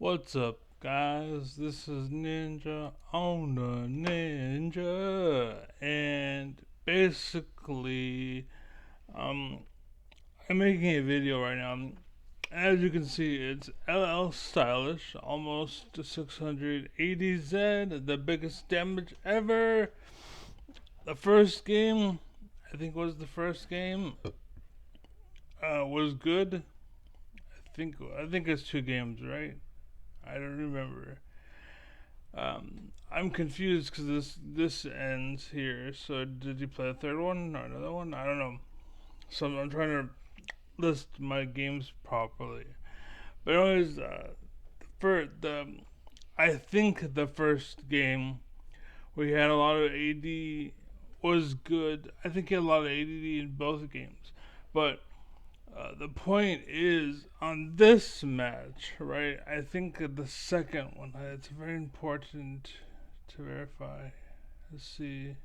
What's up, guys? This is Ninja on the Ninja, and basically, um, I'm making a video right now. As you can see, it's LL Stylish, almost to 680Z, the biggest damage ever. The first game, I think was the first game, was good. I think it's two games, right? I don't remember. I'm confused because this ends here. So did you play a third one or another one? I don't know. So I'm trying to list my games properly. But anyways, for the I think the first game where he had a lot of AD was good. I think he had a lot of AD in both games, but the point is on this match, right? I think the second one. It's very important to verify. Let's see.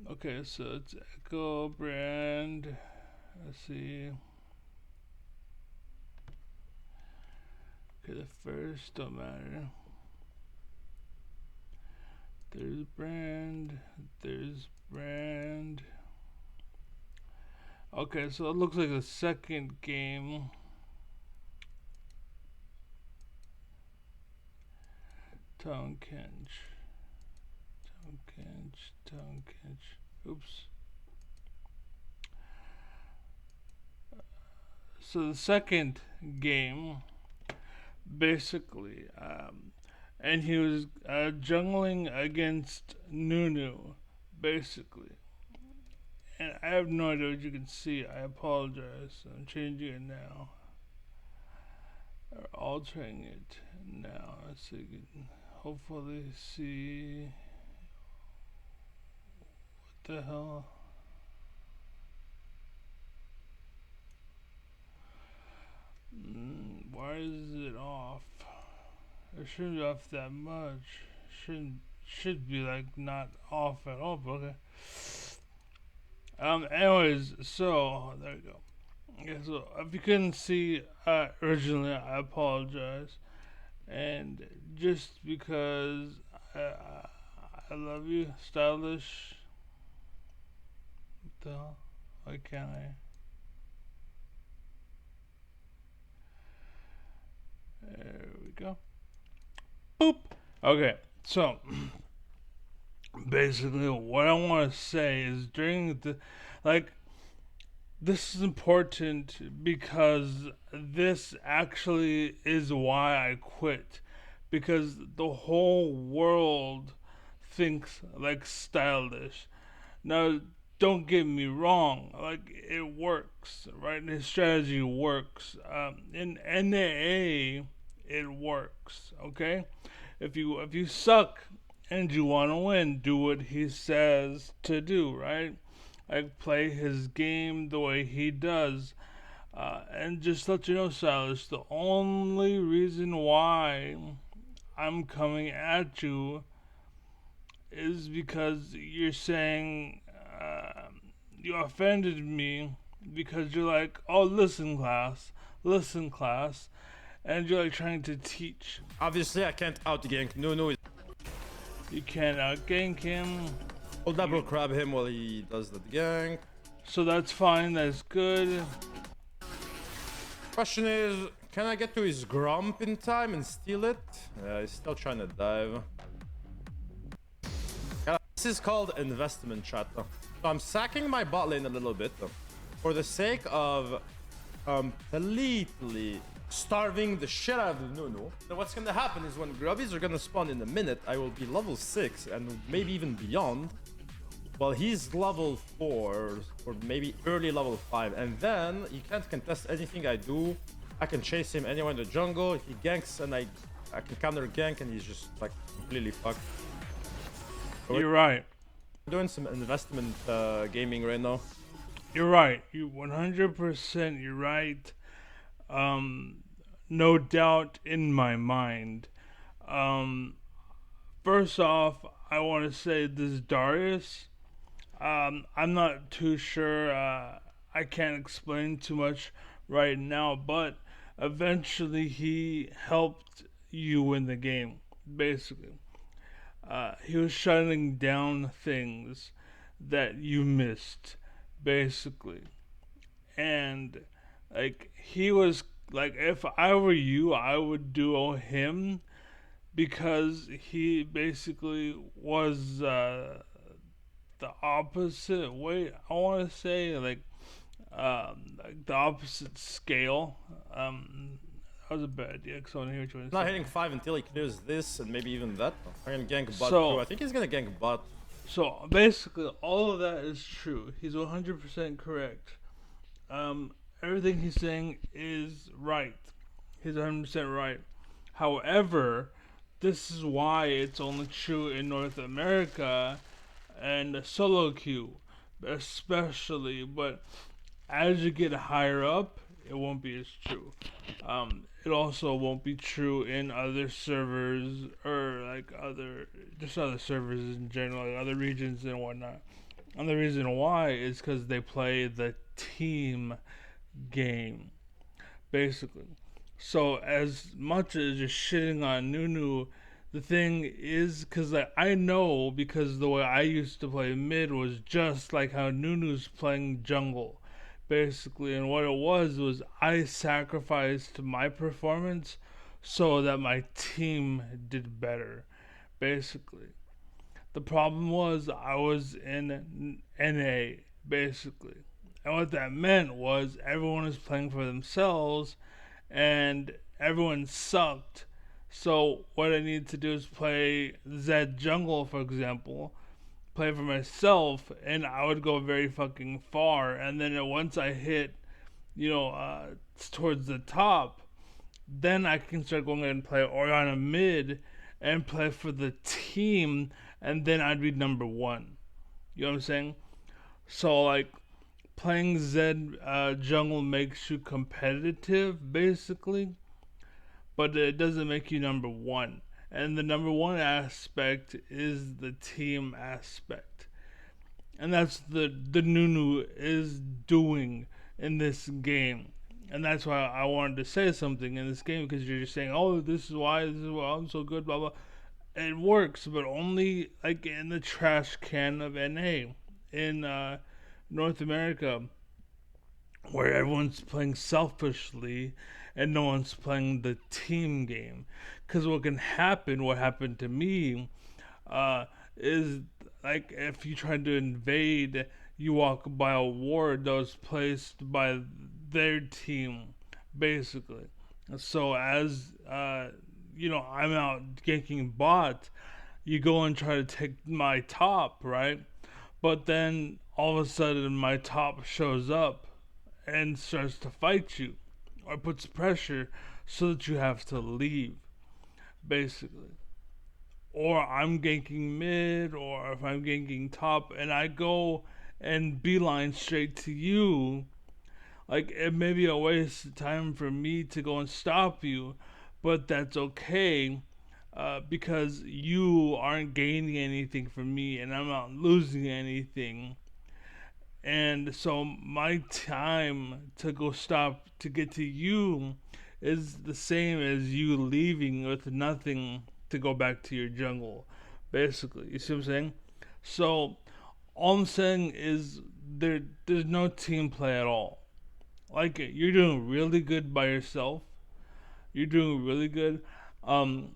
Okay, so it's Echo brand. Let's see. Okay, the first don't matter. There's brand. There's brand. Okay, so it looks like the second game. Tonkinch. Oops. So the second game, basically, and he was jungling against Nunu, basically. And I have no idea what you can see. I apologize. I'm changing it now. Or altering it now. Let's see. Hopefully see what the hell. Why is it off? It shouldn't be off that much. Should be like not off at all. But okay. Anyways, so there you go. Yeah, so if you couldn't see originally, I apologize. And just because I love you, stylish. What the hell? Why can't I? There we go. Boop. Okay, so basically, what I want to say is during the like this is important because this actually is why I quit. Because the whole world thinks like stylish. Now, don't get me wrong, like it works, right? His strategy works. In NAA, it works. Okay, if you suck and you want to win, do what he says to do, right? Like play his game the way he does. And just let you know, Silas, the only reason why I'm coming at you is because you're saying you offended me because you're like, oh, listen, class, and you're like trying to teach. Obviously, I can't out-gank. No. You can't outgank him. I'll double grab him while he does the gank. So that's fine, that's good. Question is, can I get to his Grump in time and steal it? Yeah, he's still trying to dive. This is called investment, chat. So I'm sacking my bot lane a little bit for the sake of completely starving the shit out of the Nunu. So what's gonna happen is when grubbies are gonna spawn in a minute, I will be level 6 and maybe even beyond. Well, he's level 4 or maybe early level 5, and then he can't contest anything I do. I can chase him anywhere in the jungle. He ganks and I can counter gank, and he's just like completely fucked. You're right. I'm doing some investment gaming right now. You're right. You 100%. You're right. No doubt in my mind. First off, I want to say this Darius. I'm not too sure. I can't explain too much right now, but eventually he helped you win the game. Basically, he was shutting down things that you missed. Basically, and like he was like, if I were you, I would duo him because he basically was the opposite way. I want to say like the opposite scale. That was a bad idea because I want to hear what you want to Not say. hitting 5 until he clears this and maybe even that. I'm gonna gank bot too. So I think he's gonna gank bot. so basically, all of that is true. He's 100% correct. Um, Everything he's saying is right. He's 100% right. However, this is why it's only true in North America and solo queue, especially. But as you get higher up, it won't be as true. It also won't be true in other servers or like other servers in general, like other regions and whatnot. And the reason why is because they play the team game, basically. So as much as you're shitting on Nunu, the thing is, because like, I know because the way I used to play mid was just like how Nunu's playing jungle, basically. And what it was I sacrificed my performance so that my team did better, basically. The problem was I was in NA, basically. And what that meant was everyone was playing for themselves and everyone sucked. So what I needed to do is play Zed Jungle, for example, play for myself, and I would go very fucking far. And then once I hit, towards the top, then I can start going and play Oriana mid and play for the team, and then I'd be number one. You know what I'm saying? So like playing Zed jungle makes you competitive, basically, but it doesn't make you number one. And the number one aspect is the team aspect, and that's the Nunu is doing in this game. And that's why I wanted to say something in this game because you're just saying, "Oh, this is why I'm so good." Blah blah. It works, but only like in the trash can of NA in North America, where everyone's playing selfishly and no one's playing the team game. Because what can happen, what happened to me, is like if you try to invade, you walk by a ward that was placed by their team, basically. So as I'm out ganking bot, you go and try to take my top, right? But then all of a sudden my top shows up and starts to fight you or puts pressure so that you have to leave, basically. Or I'm ganking mid, or if I'm ganking top and I go and beeline straight to you, like it may be a waste of time for me to go and stop you, but that's okay because you aren't gaining anything from me and I'm not losing anything. And so my time to go stop to get to you is the same as you leaving with nothing to go back to your jungle, basically. You see what I'm saying? So all I'm saying is there's no team play at all. Like you're doing really good by yourself. You're doing really good. Um,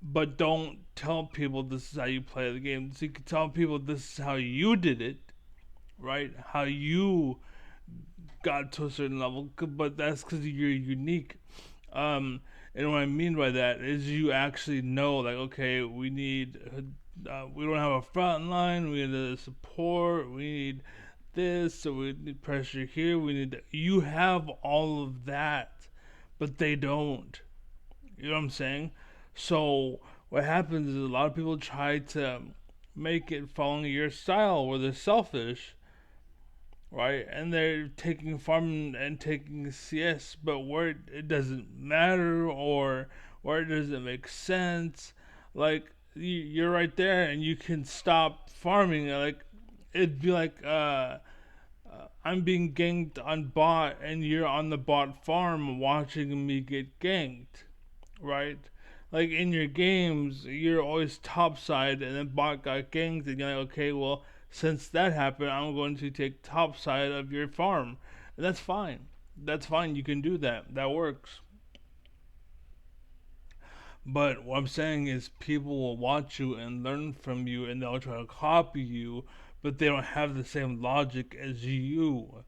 but don't tell people this is how you play the game. So you can tell people this is how you did it, right? How you got to a certain level, but that's because you're unique. And what I mean by that is you actually know, like, okay, we don't have a front line, we need a support, we need this, so we need pressure here, you have all of that, but they don't. You know what I'm saying? So what happens is a lot of people try to make it following your style where they're selfish, right? And they're taking farm and taking CS, but where it doesn't matter or where it doesn't make sense, like you're right there and you can stop farming. Like it'd be like I'm being ganked on bot, and you're on the bot farm watching me get ganked, right? Like in your games, you're always topside, and then bot got ganked, and you're like, okay, well, since that happened, I'm going to take topside of your farm, and that's fine. That's fine. You can do that. That works. But what I'm saying is, people will watch you and learn from you, and they'll try to copy you, but they don't have the same logic as you.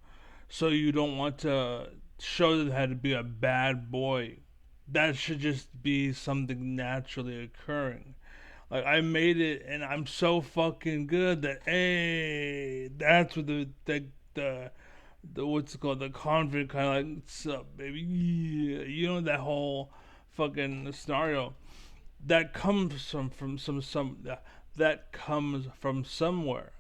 So you don't want to show them how to be a bad boy. That should just be something naturally occurring. Like I made it, and I'm so fucking good that hey, that's what the what's it called, the confident kind of like, what's up, baby? Yeah. You know that whole fucking scenario that comes from some that comes from somewhere.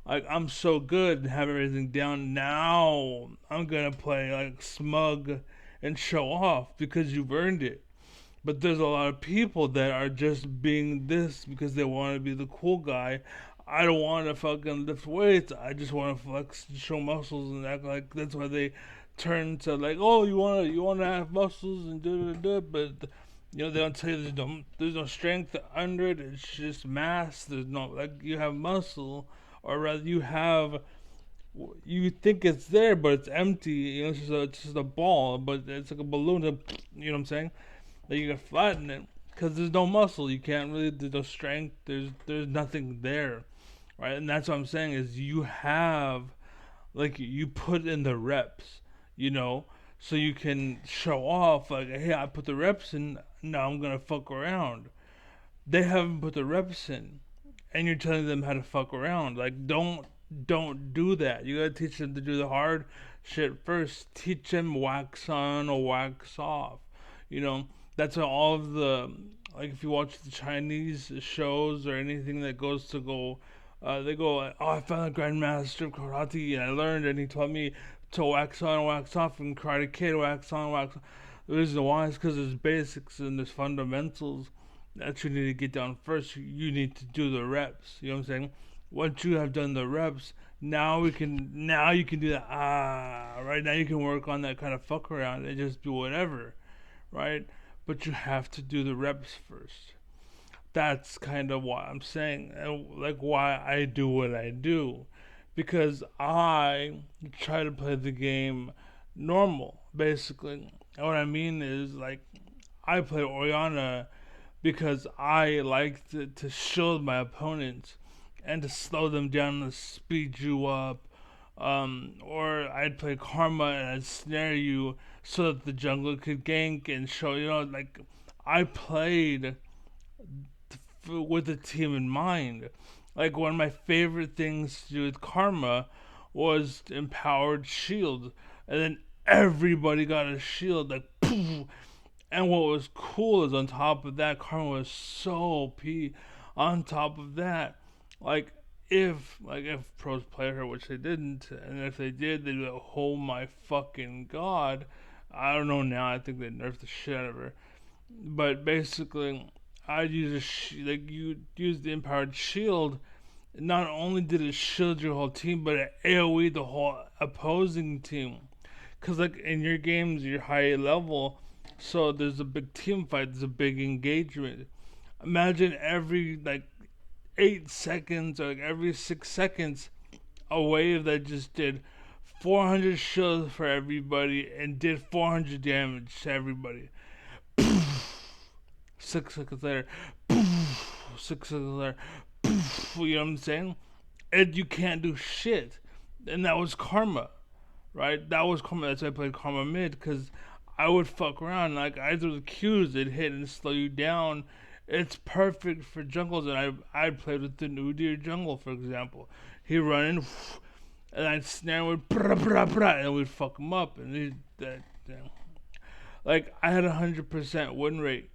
Like I'm so good and have everything down. Now I'm gonna play like smug and show off because you've earned it. But there's a lot of people that are just being this because they want to be the cool guy. I don't want to fucking lift weights. I just want to flex, show muscles, and act like that's why they turn to like, oh, you wanna have muscles and do. But they don't tell you there's no strength under it. It's just mass. There's no like you have muscle, or rather you think it's there, but it's empty. It's just a ball, but it's like a balloon. You know what I'm saying? That you can flatten it because there's no muscle. You can't really. There's no strength. There's nothing there, right? And that's what I'm saying is you have like you put in the reps, you know, so you can show off like, hey, I put the reps in. Now I'm gonna fuck around. They haven't put the reps in, and you're telling them how to fuck around. Like, don't do that. You gotta teach them to do the hard shit first. Teach them wax on or wax off. You know, that's how all of the like if you watch the Chinese shows or anything that goes to go, they go like, oh, I found a grandmaster of karate and I learned and he taught me to wax on, wax off, and Karate Kid wax on, wax off. The reason why is because there's basics and there's fundamentals that you need to get down first. You need to do the reps. You know what I'm saying? Once you have done the reps, now you can do that. Right now you can work on that kind of fuck around and just do whatever, right? But you have to do the reps first. That's kind of what I'm saying, and like why I do what I do, because I try to play the game normal, basically. And what I mean is like I play Oriana because I like to shield my opponents and to slow them down and speed you up. Or I'd play Karma and I'd snare you so that the jungler could gank and show, like I played with the team in mind. Like one of my favorite things to do with Karma was empowered shield, and then everybody got a shield like poof. And what was cool is on top of that, Karma was so OP. On top of that, like if pros played her, which they didn't, and if they did, they'd be like, "Oh my fucking god!" I don't know now. I think they nerfed the shit out of her. But basically, I'd use like you use the empowered shield. Not only did it shield your whole team, but it AOE the whole opposing team. Cause like in your games, you're high level, so there's a big team fight. There's a big engagement. Imagine every like 8 seconds or like every 6 seconds, a wave that just did 400 shields for everybody and did 400 damage to everybody. 6 seconds later, 6 seconds later, you know what I'm saying? And you can't do shit. And that was Karma, right? That was Karma. That's why I played Karma mid, because I would fuck around. Like, I threw the Qs, it'd hit and slow you down. It's perfect for jungles, and I played with the Udyr jungle, for example. He'd run in, and I'd snare him with brah, brah, brah, and we'd fuck him up. And like, I had 100% win rate,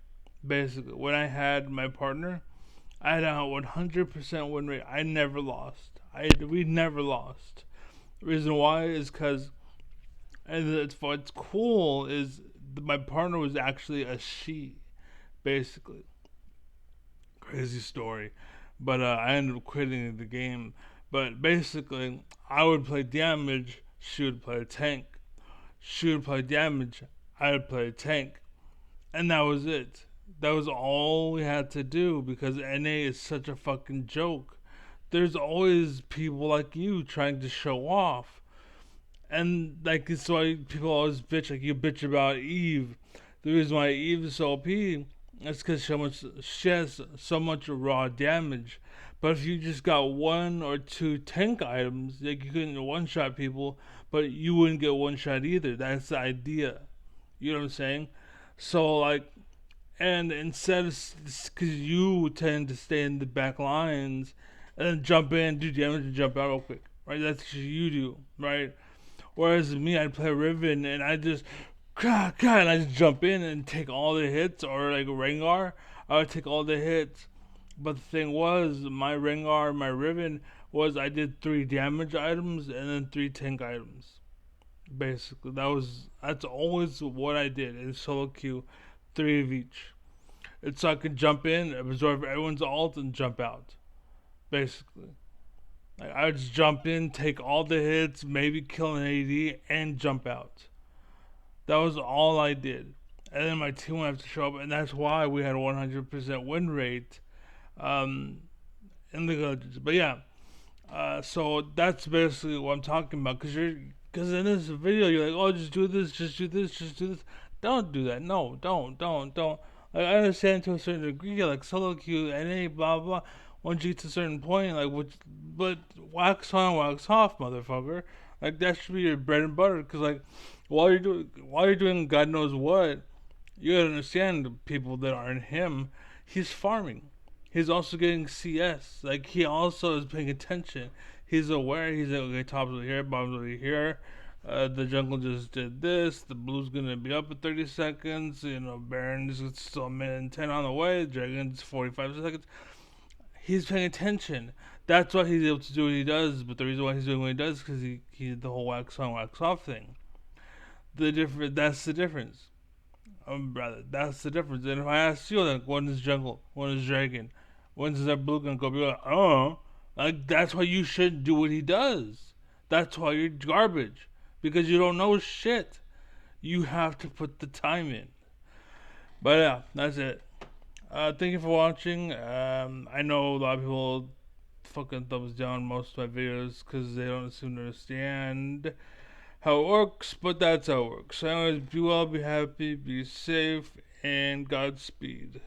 basically. When I had my partner, I had a 100% win rate. I never lost. We never lost. The reason why is because, and what's cool is my partner was actually a she, basically. Crazy story, but I ended up quitting the game. But basically, I would play damage, she would play tank. She would play damage, I would play tank. And that was it. That was all we had to do because NA is such a fucking joke. There's always people like you trying to show off. And like it's why people always bitch, like you bitch about Eve. The reason why Eve is so OP is because she has so much raw damage. But if you just got one or two tank items, like you couldn't one shot people, but you wouldn't get one shot either. That's the idea. You know what I'm saying? So like, and instead of because you tend to stay in the back lines and then jump in, do damage, and jump out real quick, right? That's what you do, right? Whereas me, I'd play Riven and I just, and I just jump in and take all the hits, or like Rengar, I would take all the hits. But the thing was, my Rengar, my Riven was I did 3 damage items and then 3 tank items. Basically, that's always what I did in solo queue, 3 of each. It's so I could jump in, absorb everyone's ult, and jump out. Basically. Like, I would just jump in, take all the hits, maybe kill an AD, and jump out. That was all I did. And then my team would have to show up, and that's why we had a 100% win rate um, in the villages. But yeah, so that's basically what I'm talking about. Because in this video, you're like, oh, just do this, just do this, just do this. Don't do that. No, don't. Like, I understand to a certain degree, like solo queue, NA, blah blah. Once you get to a certain point, like, but wax on, wax off, motherfucker. Like that should be your bread and butter. Cause like, while you're doing God knows what, you gotta understand the people that aren't him. He's farming. He's also getting CS. Like he also is paying attention. He's aware. He's like, okay, top's over here, bottom's over here. The jungle just did this. The blue's gonna be up in 30 seconds. You know, Baron's still a minute and 10 on the way. Dragon's 45 seconds. He's paying attention. That's why he's able to do what he does. But the reason why he's doing what he does is because he did the whole wax on, wax off thing. That's the difference. Brother, that's the difference. And if I ask you, like, when is jungle? When is dragon? When's that blue gonna go? Be like, oh, like that's why you shouldn't do what he does. That's why you're garbage because you don't know shit. You have to put the time in. But yeah, that's it. Thank you for watching. I know a lot of people fucking thumbs down most of my videos because they don't seem to understand how it works, but that's how it works. So anyways, be well, be happy, be safe, and Godspeed.